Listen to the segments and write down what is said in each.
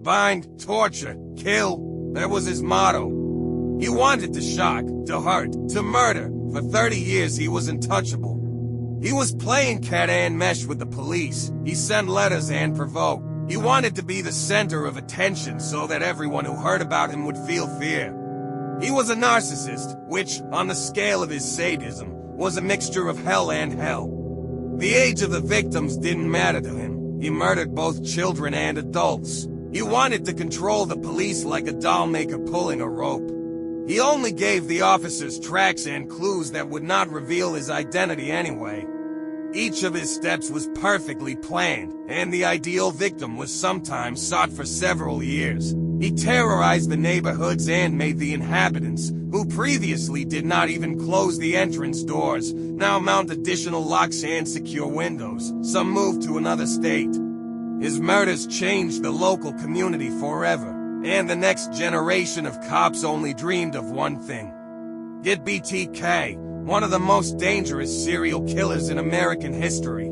Bind, torture, kill. That was his motto. He wanted to shock, to hurt, to murder. For 30 years he was untouchable. He was playing cat and mesh with the police. He sent letters and provoked. He wanted to be the center of attention so that everyone who heard about him would feel fear. He was a narcissist, which, on the scale of his sadism, was a mixture of hell and hell. The age of the victims didn't matter to him. He murdered both children and adults. He wanted to control the police like a doll maker pulling a rope. He only gave the officers tracks and clues that would not reveal his identity anyway. Each of his steps was perfectly planned, and the ideal victim was sometimes sought for several years. He terrorized the neighborhoods and made the inhabitants, who previously did not even close the entrance doors, now mount additional locks and secure windows. Some moved to another state. His murders changed the local community forever. And the next generation of cops only dreamed of one thing. Get BTK, one of the most dangerous serial killers in American history.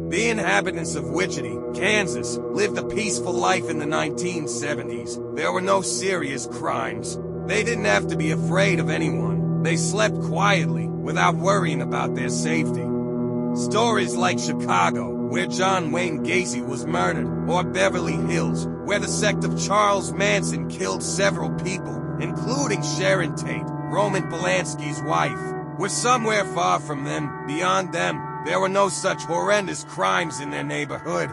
The inhabitants of Wichita, Kansas, lived a peaceful life in the 1970s. There were no serious crimes. They didn't have to be afraid of anyone. They slept quietly, without worrying about their safety. Stories like Chicago, where John Wayne Gacy was murdered, or Beverly Hills, where the sect of Charles Manson killed several people, including Sharon Tate, Roman Polanski's wife, were somewhere far from them. Beyond them, there were no such horrendous crimes in their neighborhood.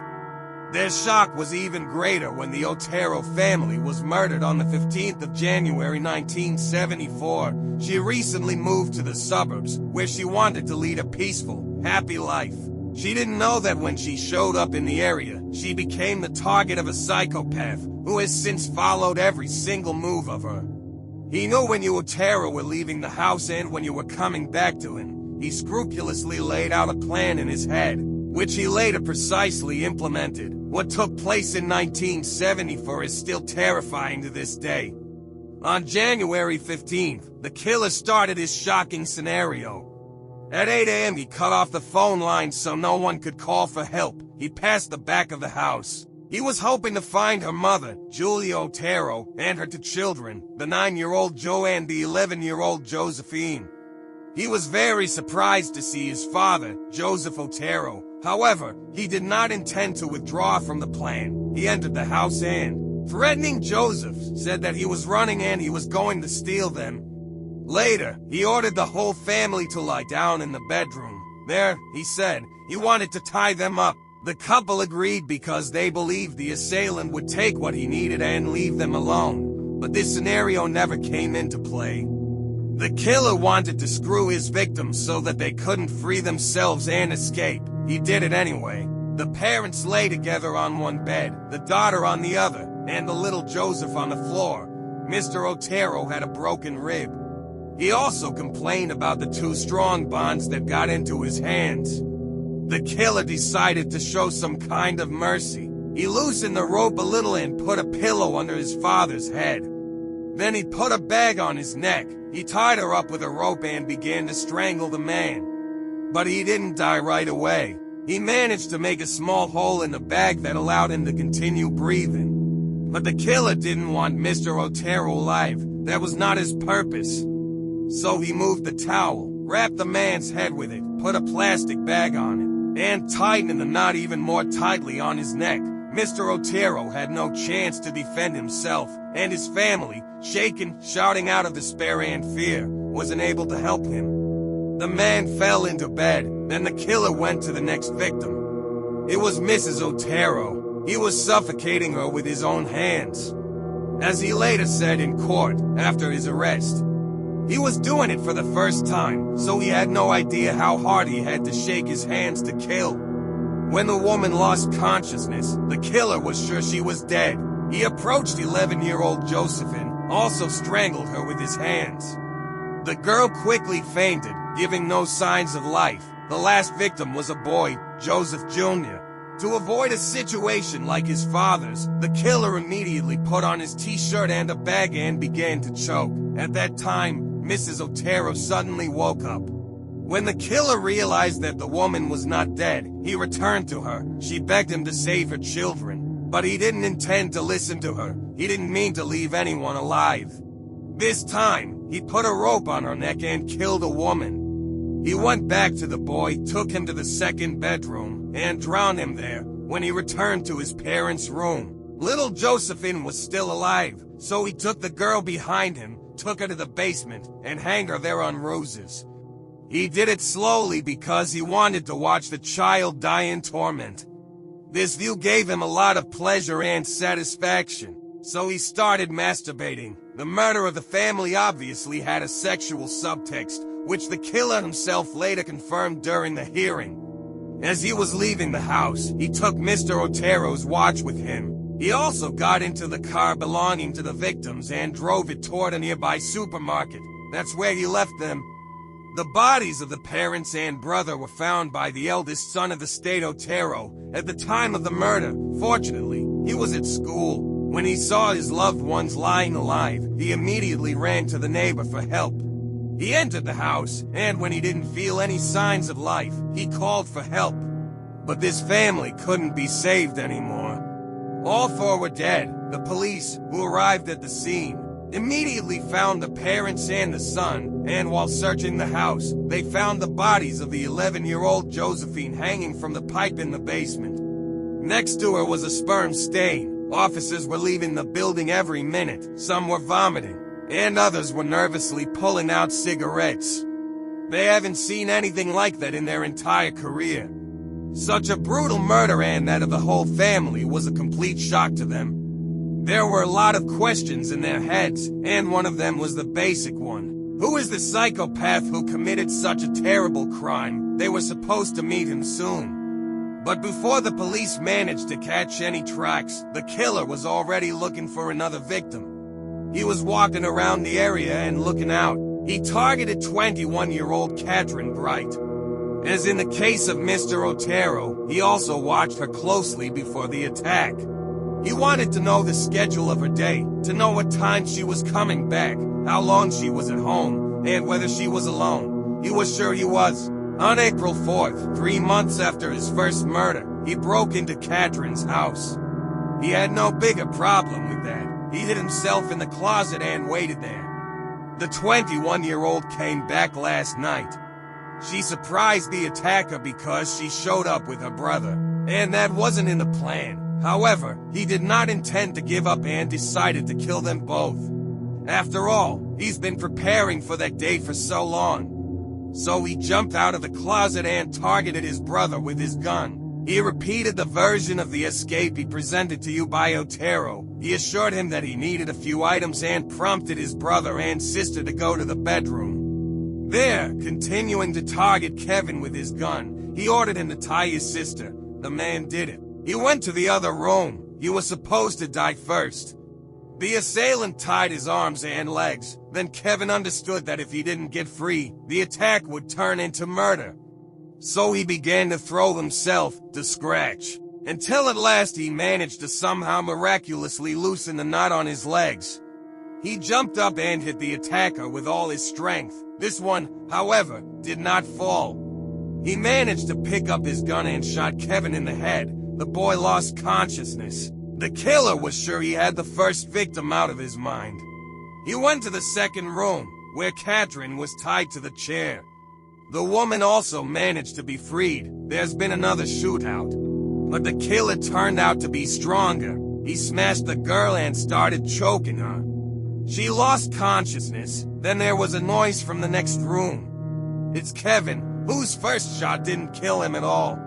Their shock was even greater when the Otero family was murdered on the 15th of January 1974. She recently moved to the suburbs, where she wanted to lead a peaceful, happy life. She didn't know that when she showed up in the area, she became the target of a psychopath who has since followed every single move of her. He knew when you Otero were leaving the house and when you were coming back to him. He scrupulously laid out a plan in his head, which he later precisely implemented. What took place in 1974 is still terrifying to this day. On January 15th, the killer started his shocking scenario. At 8 a.m. he cut off the phone lines so no one could call for help. He passed the back of the house. He was hoping to find her mother, Julia Otero, and her two children, the 9-year-old Joe and the 11-year-old Josephine. He was very surprised to see his father, Joseph Otero. However, he did not intend to withdraw from the plan. He entered the house and, threatening Joseph, said that he was running and he was going to steal them. Later, he ordered the whole family to lie down in the bedroom. There, he said, he wanted to tie them up. The couple agreed because they believed the assailant would take what he needed and leave them alone. But this scenario never came into play. The killer wanted to screw his victims so that they couldn't free themselves and escape. He did it anyway. The parents lay together on one bed, the daughter on the other, and the little Joseph on the floor. Mr. Otero had a broken rib. He also complained about the two strong bonds that got into his hands. The killer decided to show some kind of mercy. He loosened the rope a little and put a pillow under his father's head. Then he put a bag on his neck. He tied her up with a rope and began to strangle the man. But he didn't die right away. He managed to make a small hole in the bag that allowed him to continue breathing. But the killer didn't want Mr. Otero alive. That was not his purpose. So he moved the towel, wrapped the man's head with it, put a plastic bag on it, and tightened the knot even more tightly on his neck. Mr. Otero had no chance to defend himself, and his family, shaken, shouting out of despair and fear, was unable to help him. The man fell into bed, then the killer went to the next victim. It was Mrs. Otero. He was suffocating her with his own hands. As he later said in court, after his arrest, he was doing it for the first time, so he had no idea how hard he had to shake his hands to kill. When the woman lost consciousness, the killer was sure she was dead. He approached 11-year-old Josephine, also strangled her with his hands. The girl quickly fainted, giving no signs of life. The last victim was a boy, Joseph Jr. To avoid a situation like his father's, the killer immediately put on his t-shirt and a bag and began to choke. At that time, Mrs. Otero suddenly woke up. When the killer realized that the woman was not dead, he returned to her. She begged him to save her children. But he didn't intend to listen to her. He didn't mean to leave anyone alive. This time, he put a rope on her neck and killed a woman. He went back to the boy, took him to the second bedroom, and drowned him there. When he returned to his parents' room, little Josephine was still alive, so he took the girl behind him, took her to the basement, and hanged her there on roses. He did it slowly because he wanted to watch the child die in torment. This view gave him a lot of pleasure and satisfaction, so he started masturbating. The murder of the family obviously had a sexual subtext, which the killer himself later confirmed during the hearing. As he was leaving the house, he took Mr. Otero's watch with him. He also got into the car belonging to the victims and drove it toward a nearby supermarket. That's where he left them. The bodies of the parents and brother were found by the eldest son of the state, Otero, at the time of the murder. Fortunately, he was at school. When he saw his loved ones lying alive, he immediately ran to the neighbor for help. He entered the house, and when he didn't feel any signs of life, he called for help. But this family couldn't be saved anymore. All four were dead. The police, who arrived at the scene, immediately found the parents and the son, and while searching the house, they found the bodies of the 11-year-old Josephine hanging from the pipe in the basement. Next to her was a sperm stain. Officers were leaving the building every minute. Some were vomiting, and others were nervously pulling out cigarettes. They haven't seen anything like that in their entire career. Such a brutal murder and that of the whole family was a complete shock to them. There were a lot of questions in their heads, and one of them was the basic one. Who is the psychopath who committed such a terrible crime? They were supposed to meet him soon. But before the police managed to catch any tracks, the killer was already looking for another victim. He was walking around the area and looking out. He targeted 21-year-old Catherine Bright. As in the case of Mr. Otero, he also watched her closely before the attack. He wanted to know the schedule of her day, to know what time she was coming back, how long she was at home, and whether she was alone. He was sure he was. On April 4th, 3 months after his first murder, he broke into Catherine's house. He had no bigger problem with that. He hid himself in the closet and waited there. The 21-year-old came back last night. She surprised the attacker because she showed up with her brother, and that wasn't in the plan. However, he did not intend to give up and decided to kill them both. After all, he's been preparing for that day for so long. So he jumped out of the closet and targeted his brother with his gun. He repeated the version of the escape he presented to you by Otero. He assured him that he needed a few items and prompted his brother and sister to go to the bedroom. There, continuing to target Kevin with his gun, he ordered him to tie his sister. The man did it. He went to the other room. He was supposed to die first. The assailant tied his arms and legs. Then Kevin understood that if he didn't get free, the attack would turn into murder. So he began to throw himself to scratch, until at last he managed to somehow miraculously loosen the knot on his legs. He jumped up and hit the attacker with all his strength. This one, however, did not fall. He managed to pick up his gun and shot Kevin in the head. The boy lost consciousness. The killer was sure he had the first victim out of his mind. He went to the second room, where Catherine was tied to the chair. The woman also managed to be freed. There's been another shootout. But the killer turned out to be stronger. He smashed the girl and started choking her. She lost consciousness. Then there was a noise from the next room. It's Kevin, whose first shot didn't kill him at all.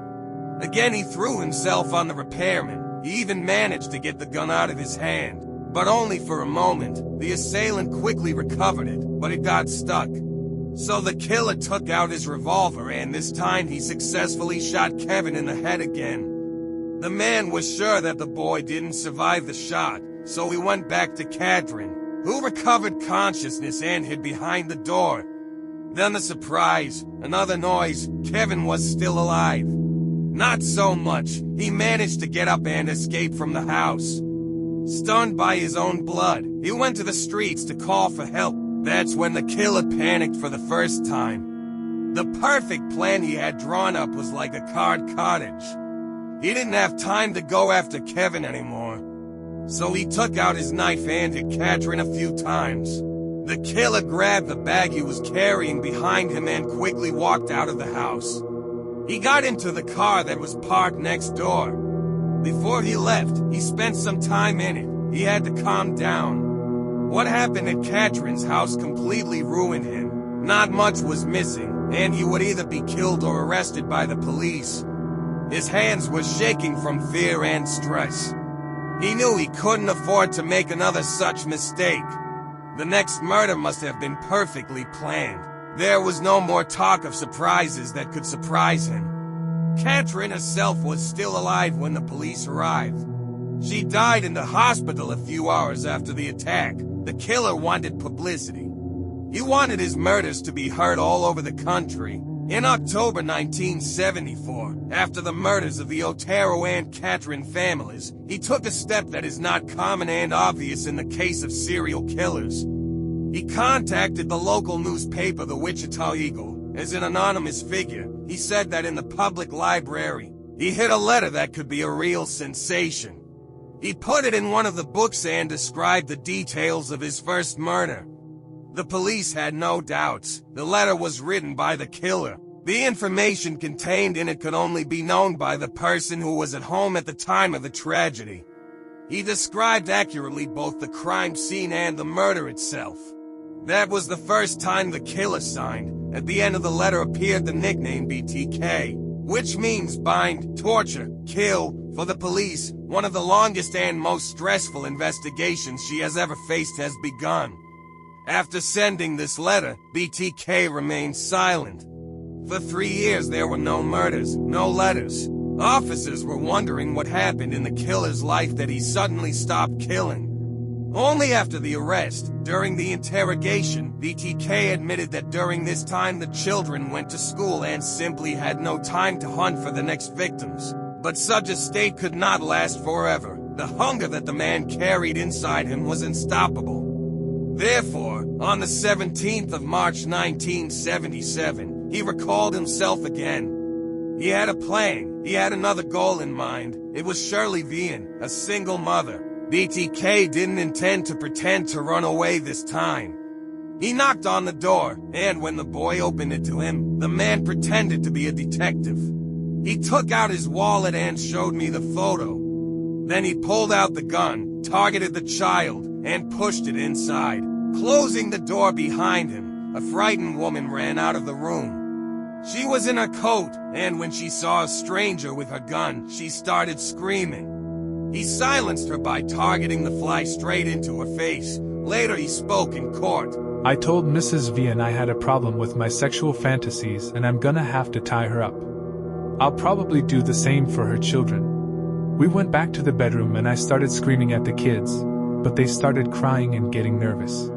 Again, he threw himself on the repairman. He even managed to get the gun out of his hand. But only for a moment. The assailant quickly recovered it, but it got stuck. So the killer took out his revolver and this time he successfully shot Kevin in the head again. The man was sure that the boy didn't survive the shot, so he went back to Catherine, who recovered consciousness and hid behind the door. Then the surprise, another noise, Kevin was still alive. Not so much. He managed to get up and escape from the house. Stunned by his own blood, he went to the streets to call for help. That's when the killer panicked for the first time. The perfect plan he had drawn up was like a card cottage. He didn't have time to go after Kevin anymore. So he took out his knife and hit Katrin a few times. The killer grabbed the bag he was carrying behind him and quickly walked out of the house. He got into the car that was parked next door. Before he left, he spent some time in it. He had to calm down. What happened at Katrin's house completely ruined him. Not much was missing, and he would either be killed or arrested by the police. His hands were shaking from fear and stress. He knew he couldn't afford to make another such mistake. The next murder must have been perfectly planned. There was no more talk of surprises that could surprise him. Katrin herself was still alive when the police arrived. She died in the hospital a few hours after the attack. The killer wanted publicity. He wanted his murders to be heard all over the country. In October 1974, after the murders of the Otero and Katrin families, he took a step that is not common and obvious in the case of serial killers. He contacted the local newspaper, the Wichita Eagle, as an anonymous figure. He said that in the public library, he hid a letter that could be a real sensation. He put it in one of the books and described the details of his first murder. The police had no doubts. The letter was written by the killer. The information contained in it could only be known by the person who was at home at the time of the tragedy. He described accurately both the crime scene and the murder itself. That was the first time the killer signed. At the end of the letter appeared the nickname BTK, which means bind, torture, kill. For the police, one of the longest and most stressful investigations she has ever faced has begun. After sending this letter, BTK remained silent. For 3 years there were no murders, no letters. Officers were wondering what happened in the killer's life that he suddenly stopped killing. Only after the arrest, during the interrogation, BTK admitted that during this time the children went to school and simply had no time to hunt for the next victims. But such a state could not last forever. The hunger that the man carried inside him was unstoppable. Therefore, on the 17th of March 1977, he recalled himself again. He had a plan. He had another goal in mind. It was Shirley Vian, a single mother. BTK didn't intend to pretend to run away this time. He knocked on the door, and when the boy opened it to him, the man pretended to be a detective. He took out his wallet and showed me the photo. Then he pulled out the gun, targeted the child, and pushed it inside. Closing the door behind him, a frightened woman ran out of the room. She was in her coat, and when she saw a stranger with her gun, she started screaming. He silenced her by targeting the fly straight into her face. Later he spoke in court. I told Mrs. Vian I had a problem with my sexual fantasies and I'm gonna have to tie her up. I'll probably do the same for her children. We went back to the bedroom and I started screaming at the kids, but they started crying and getting nervous.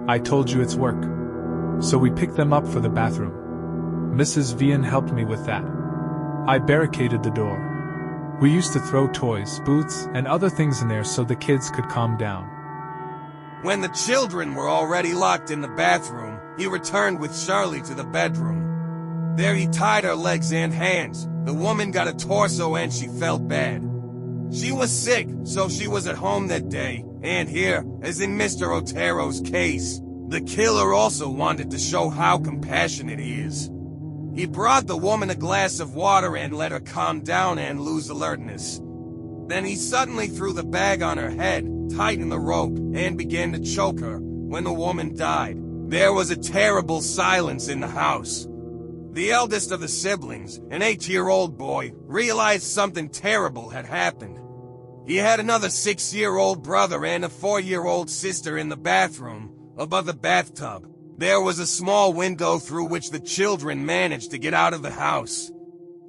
I told you it's work. So we picked them up for the bathroom. Mrs. Vian helped me with that. I barricaded the door. We used to throw toys, boots, and other things in there so the kids could calm down. When the children were already locked in the bathroom, he returned with Shirley to the bedroom. There he tied her legs and hands. The woman got a torso and she felt bad. She was sick, so she was at home that day, and here, as in Mr. Otero's case, the killer also wanted to show how compassionate he is. He brought the woman a glass of water and let her calm down and lose alertness. Then he suddenly threw the bag on her head, tightened the rope, and began to choke her. When the woman died, there was a terrible silence in the house. The eldest of the siblings, an 8-year-old boy, realized something terrible had happened. He had another 6-year-old brother and a 4-year-old sister in the bathroom, above the bathtub. There was a small window through which the children managed to get out of the house.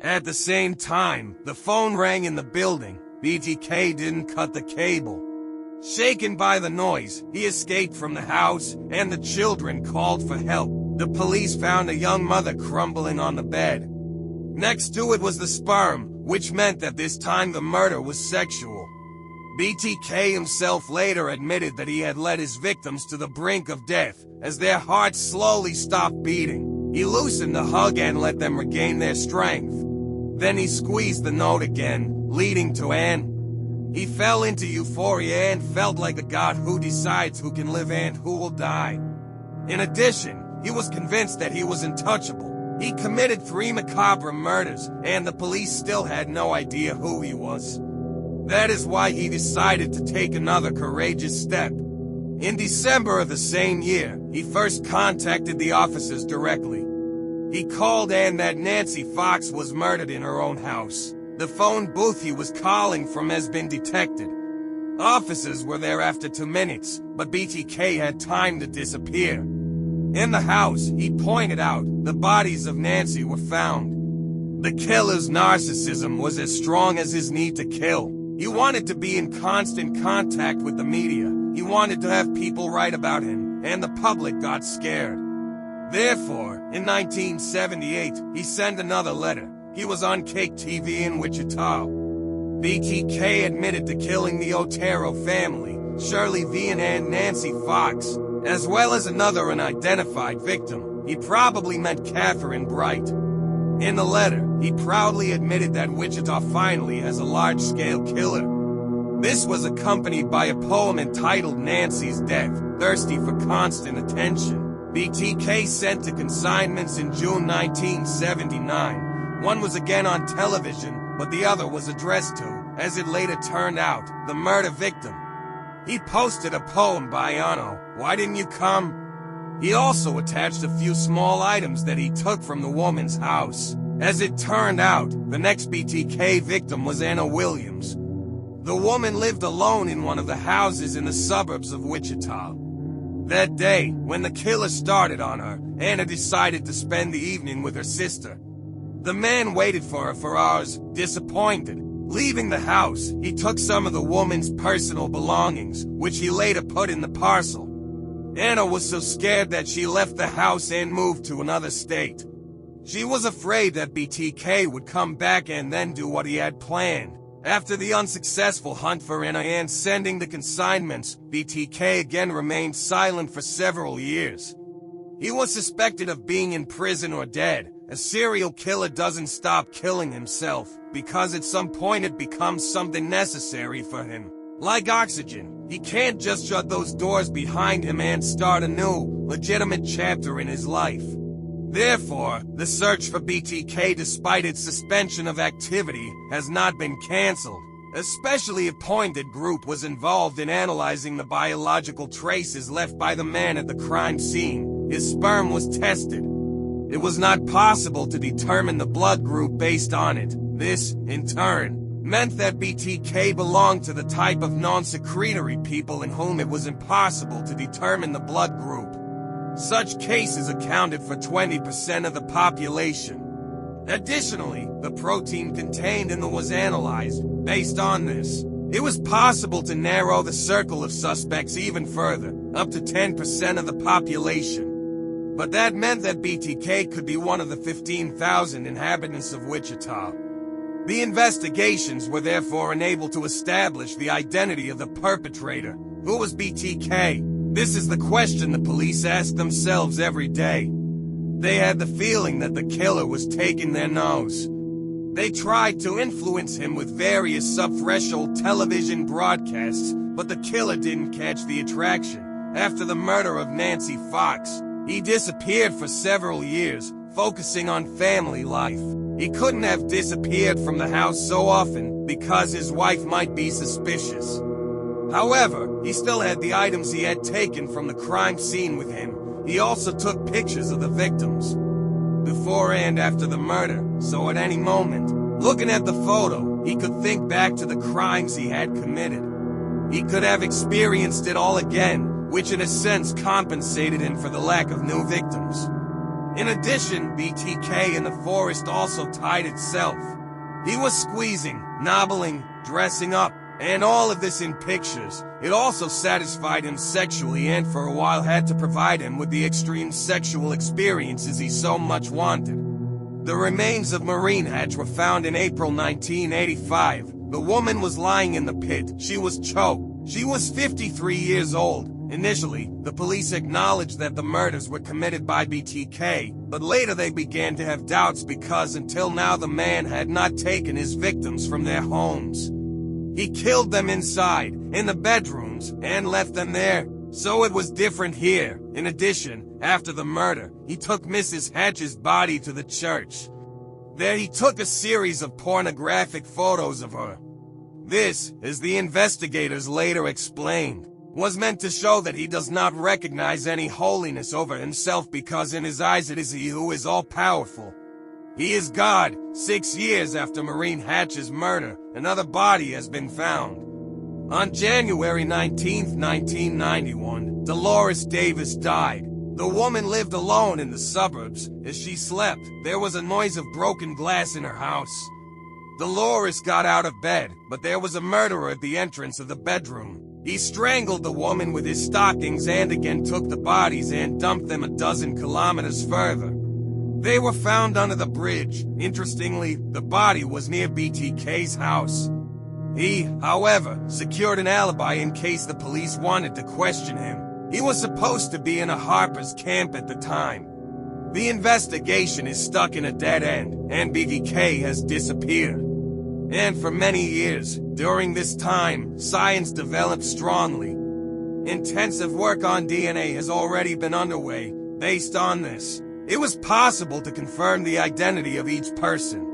At the same time, the phone rang in the building. BTK didn't cut the cable. Shaken by the noise, he escaped from the house, and the children called for help. The police found a young mother crumbling on the bed. Next to it was the sperm, which meant that this time the murder was sexual. BTK himself later admitted that he had led his victims to the brink of death, as their hearts slowly stopped beating. He loosened the hug and let them regain their strength. Then he squeezed the note again, leading to Anne. He fell into euphoria and felt like a god who decides who can live and who will die. In addition, he was convinced that he was untouchable. He committed 3 macabre murders, and the police still had no idea who he was. That is why he decided to take another courageous step. In December of the same year, he first contacted the officers directly. He called Anne that Nancy Fox was murdered in her own house. The phone booth he was calling from has been detected. Officers were there after 2 minutes, but BTK had time to disappear. In the house, he pointed out, the bodies of Nancy were found. The killer's narcissism was as strong as his need to kill. He wanted to be in constant contact with the media. He wanted to have people write about him, and the public got scared. Therefore, in 1978, he sent another letter. He was on Cake TV in Wichita. BTK admitted to killing the Otero family, Shirley V and Nancy Fox, as well as another unidentified victim. He probably meant Catherine Bright. In the letter, he proudly admitted that Wichita finally has a large-scale killer. This was accompanied by a poem entitled Nancy's Death, Thirsty for Constant Attention. BTK sent to consignments in June 1979. One was again on television, but the other was addressed to, as it later turned out, the murder victim. He posted a poem by Anno, Why Didn't You Come? He also attached a few small items that he took from the woman's house. As it turned out, the next BTK victim was Anna Williams. The woman lived alone in one of the houses in the suburbs of Wichita. That day, when the killer started on her, Anna decided to spend the evening with her sister. The man waited for her for hours, disappointed. Leaving the house, he took some of the woman's personal belongings, which he later put in the parcel. Anna was so scared that she left the house and moved to another state. She was afraid that BTK would come back and then do what he had planned. After the unsuccessful hunt for Anna and sending the consignments, BTK again remained silent for several years. He was suspected of being in prison or dead. A serial killer doesn't stop killing himself, because at some point it becomes something necessary for him. Like oxygen, he can't just shut those doors behind him and start a new, legitimate chapter in his life. Therefore, the search for BTK, despite its suspension of activity, has not been cancelled. A specially appointed group was involved in analyzing the biological traces left by the man at the crime scene. His sperm was tested. It was not possible to determine the blood group based on it. This, in turn, meant that BTK belonged to the type of non-secretory people in whom it was impossible to determine the blood group. Such cases accounted for 20% of the population. Additionally, the protein contained in them was analyzed. Based on this, it was possible to narrow the circle of suspects even further, up to 10% of the population. But that meant that BTK could be one of the 15,000 inhabitants of Wichita. The investigations were therefore unable to establish the identity of the perpetrator. Who was BTK? This is the question the police ask themselves every day. They had the feeling that the killer was taking their nose. They tried to influence him with various sub-threshold television broadcasts, but the killer didn't catch the attraction. After the murder of Nancy Fox, he disappeared for several years, focusing on family life. He couldn't have disappeared from the house so often because his wife might be suspicious. However, he still had the items he had taken from the crime scene with him. He also took pictures of the victims before and after the murder, so at any moment, looking at the photo, he could think back to the crimes he had committed. He could have experienced it all again, which in a sense compensated him for the lack of new victims. In addition, BTK in the forest also tied itself. He was squeezing, nobbling, dressing up, and all of this in pictures. It also satisfied him sexually and for a while had to provide him with the extreme sexual experiences he so much wanted. The remains of Maureen Hatch were found in April 1985. The woman was lying in the pit. She was choked. She was 53 years old, Initially, the police acknowledged that the murders were committed by BTK, but later they began to have doubts because until now the man had not taken his victims from their homes. He killed them inside, in the bedrooms, and left them there. So it was different here. In addition, after the murder, he took Mrs. Hatch's body to the church. There he took a series of pornographic photos of her. This, as the investigators later explained, was meant to show that he does not recognize any holiness over himself because in his eyes it is he who is all-powerful. He is God. 6 years after Maureen Hatch's murder, another body has been found. On January 19, 1991, Dolores Davis died. The woman lived alone in the suburbs. As she slept, there was a noise of broken glass in her house. Dolores got out of bed, but there was a murderer at the entrance of the bedroom. He strangled the woman with his stockings and again took the bodies and dumped them a dozen kilometers further. They were found under the bridge. Interestingly, the body was near BTK's house. He, however, secured an alibi in case the police wanted to question him. He was supposed to be in a Harper's camp at the time. The investigation is stuck in a dead end, and BTK has disappeared. And for many years, during this time, science developed strongly. Intensive work on DNA has already been underway. Based on this, it was possible to confirm the identity of each person.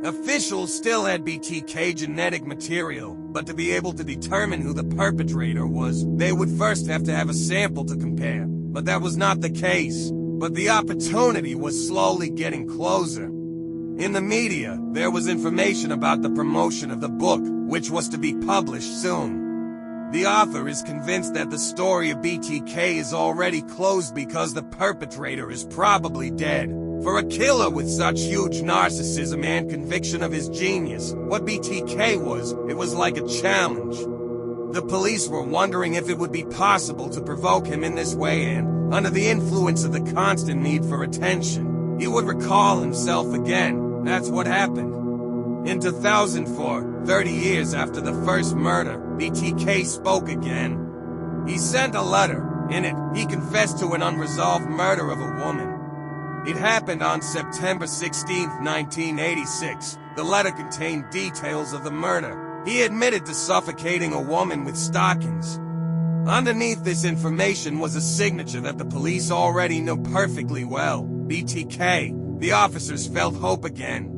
Officials still had BTK genetic material, but to be able to determine who the perpetrator was, they would first have to have a sample to compare. But that was not the case. But the opportunity was slowly getting closer. In the media, there was information about the promotion of the book, which was to be published soon. The author is convinced that the story of BTK is already closed because the perpetrator is probably dead. For a killer with such huge narcissism and conviction of his genius, what BTK was, it was like a challenge. The police were wondering if it would be possible to provoke him in this way and, under the influence of the constant need for attention, he would recall himself again. That's what happened. In 2004, 30 years after the first murder, BTK spoke again. He sent a letter. In it, he confessed to an unresolved murder of a woman. It happened on September 16, 1986. The letter contained details of the murder. He admitted to suffocating a woman with stockings. Underneath this information was a signature that the police already knew perfectly well. BTK. The officers felt hope again.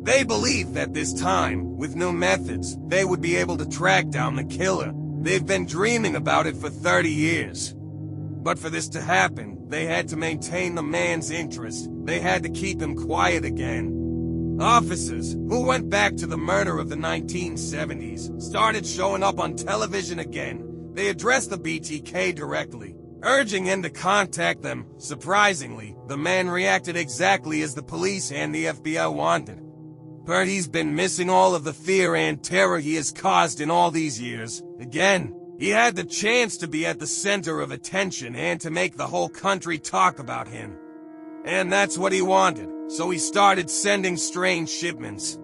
They believed that this time, with new methods, they would be able to track down the killer. They've been dreaming about it for 30 years. But for this to happen, they had to maintain the man's interest. They had to keep him quiet again. Officers, who went back to the murder of the 1970s, started showing up on television again. They addressed the BTK directly, urging him to contact them. Surprisingly, the man reacted exactly as the police and the FBI wanted. But he's been missing all of the fear and terror he has caused in all these years. Again, he had the chance to be at the center of attention and to make the whole country talk about him. And that's what he wanted, so he started sending strange shipments.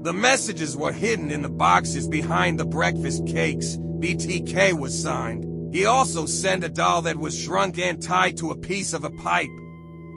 The messages were hidden in the boxes behind the breakfast cakes. BTK was signed. He also sent a doll that was shrunk and tied to a piece of a pipe.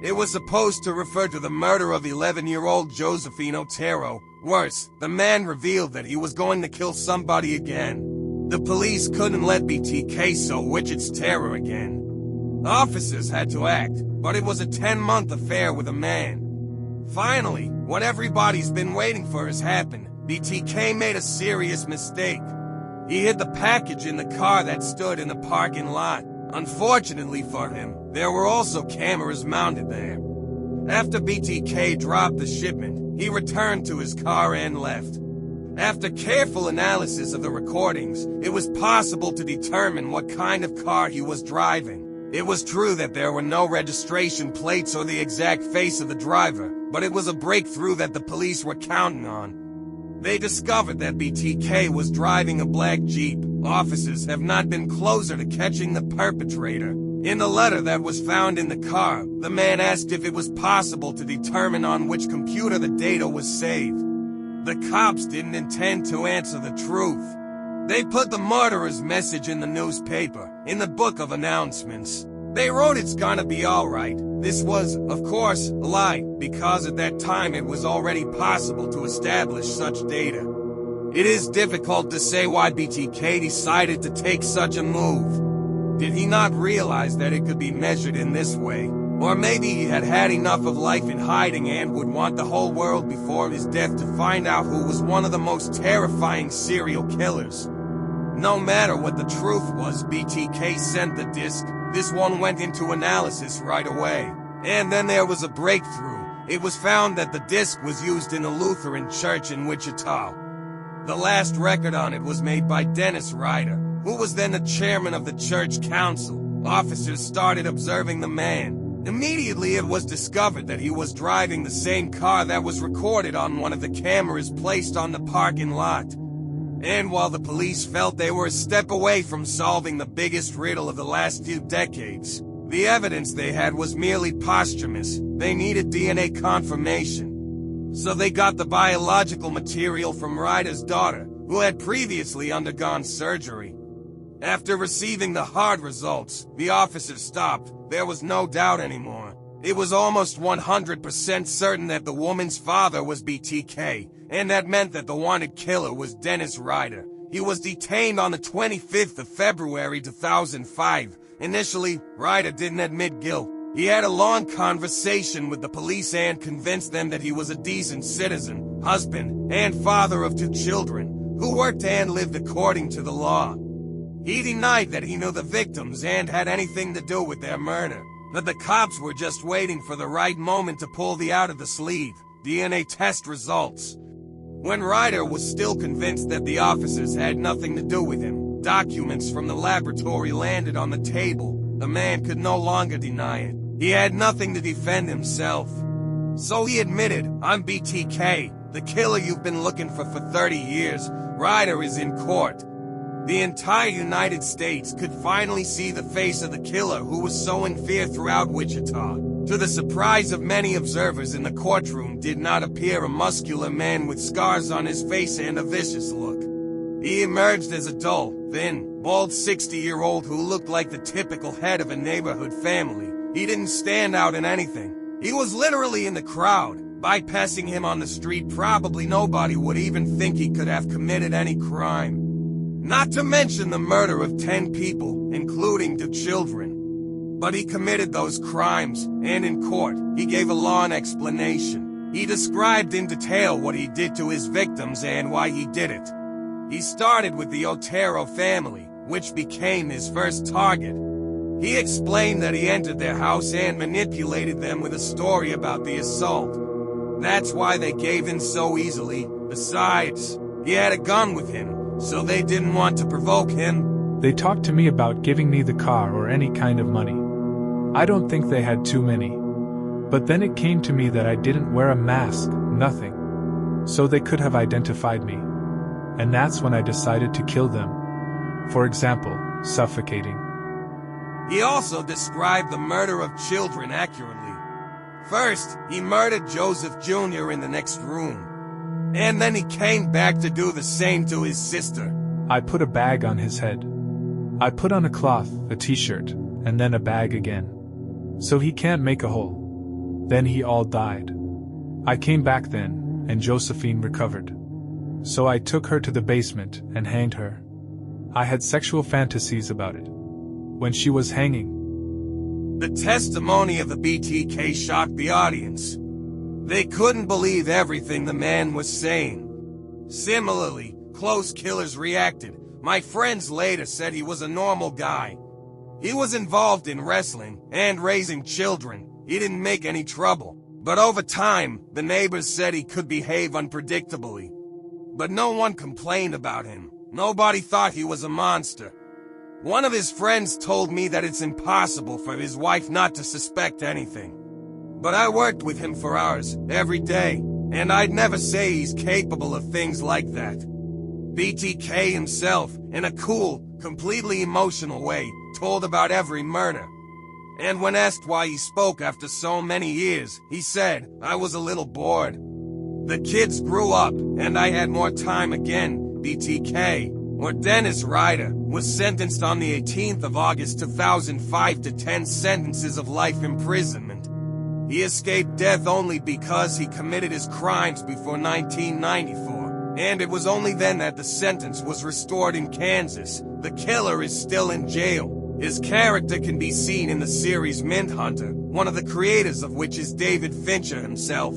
It was supposed to refer to the murder of 11-year-old Josephine Otero. Worse, the man revealed that he was going to kill somebody again. The police couldn't let BTK sow Widget's terror again. Officers had to act, but it was a 10-month affair with a man. Finally, what everybody's been waiting for has happened. BTK made a serious mistake. He hid the package in the car that stood in the parking lot. Unfortunately for him, there were also cameras mounted there. After BTK dropped the shipment, he returned to his car and left. After careful analysis of the recordings, it was possible to determine what kind of car he was driving. It was true that there were no registration plates or the exact face of the driver, but it was a breakthrough that the police were counting on. They discovered that BTK was driving a black Jeep. Officers have not been closer to catching the perpetrator. In the letter that was found in the car, the man asked if it was possible to determine on which computer the data was saved. The cops didn't intend to answer the truth. They put the murderer's message in the newspaper, in the book of announcements. They wrote it's gonna be alright. This was, of course, a lie, because at that time it was already possible to establish such data. It is difficult to say why BTK decided to take such a move. Did he not realize that it could be measured in this way? Or maybe he had had enough of life in hiding and would want the whole world before his death to find out who was one of the most terrifying serial killers. No matter what the truth was, BTK sent the disc. This one went into analysis right away. And then there was a breakthrough. It was found that the disc was used in a Lutheran church in Wichita. The last record on it was made by Denis Ryder, who was then the chairman of the church council. Officers started observing the man. Immediately it was discovered that he was driving the same car that was recorded on one of the cameras placed on the parking lot. And while the police felt they were a step away from solving the biggest riddle of the last few decades, the evidence they had was merely posthumous. They needed DNA confirmation. So they got the biological material from Ryder's daughter, who had previously undergone surgery. After receiving the hard results, the officers stopped. There was no doubt anymore. It was almost 100% certain that the woman's father was BTK, and that meant that the wanted killer was Denis Ryder. He was detained on the 25th of February 2005. Initially, Ryder didn't admit guilt. He had a long conversation with the police and convinced them that he was a decent citizen, husband, and father of 2 children, who worked and lived according to the law. He denied that he knew the victims and had anything to do with their murder, but the cops were just waiting for the right moment to pull the out of the sleeve, DNA test results. When Ryder was still convinced that the officers had nothing to do with him, documents from the laboratory landed on the table. The man could no longer deny it. He had nothing to defend himself. So he admitted, "I'm BTK, the killer you've been looking for 30 years. Ryder is in court." The entire United States could finally see the face of the killer who was so in fear throughout Wichita. To the surprise of many observers in the courtroom did not appear a muscular man with scars on his face and a vicious look. He emerged as a dull, thin, bald 60-year-old who looked like the typical head of a neighborhood family. He didn't stand out in anything. He was literally in the crowd. Bypassing him on the street, probably nobody would even think he could have committed any crime. Not to mention the murder of 10 people, including 2 children. But he committed those crimes, and in court, he gave a long explanation. He described in detail what he did to his victims and why he did it. He started with the Otero family, which became his first target. He explained that he entered their house and manipulated them with a story about the assault. That's why they gave in so easily. Besides, he had a gun with him, so they didn't want to provoke him. They talked to me about giving me the car or any kind of money. I don't think they had too many. But then it came to me that I didn't wear a mask, nothing. So they could have identified me. And that's when I decided to kill them. For example, suffocating. He also described the murder of children accurately. First, he murdered Joseph Jr. in the next room. And then he came back to do the same to his sister. I put a bag on his head. I put on a cloth, a t-shirt, and then a bag again. So he can't make a hole. Then he all died. I came back then, and Josephine recovered. So I took her to the basement and hanged her. I had sexual fantasies about it. When she was hanging. The testimony of the BTK shocked the audience. They couldn't believe everything the man was saying. Similarly, close killers reacted. My friends later said he was a normal guy. He was involved in wrestling and raising children. He didn't make any trouble. But over time, the neighbors said he could behave unpredictably. But no one complained about him. Nobody thought he was a monster. One of his friends told me that it's impossible for his wife not to suspect anything. But I worked with him for hours, every day, and I'd never say he's capable of things like that. BTK himself, in a cool, completely emotional way, told about every murder. And when asked why he spoke after so many years, he said, "I was a little bored. The kids grew up, and I had more time again." BTK or Dennis Ryder, was sentenced on the 18th of August 2005 to 10 sentences of life imprisonment. He escaped death only because he committed his crimes before 1994, and it was only then that the sentence was restored in Kansas. The killer is still in jail. His character can be seen in the series Mindhunter, one of the creators of which is David Fincher himself.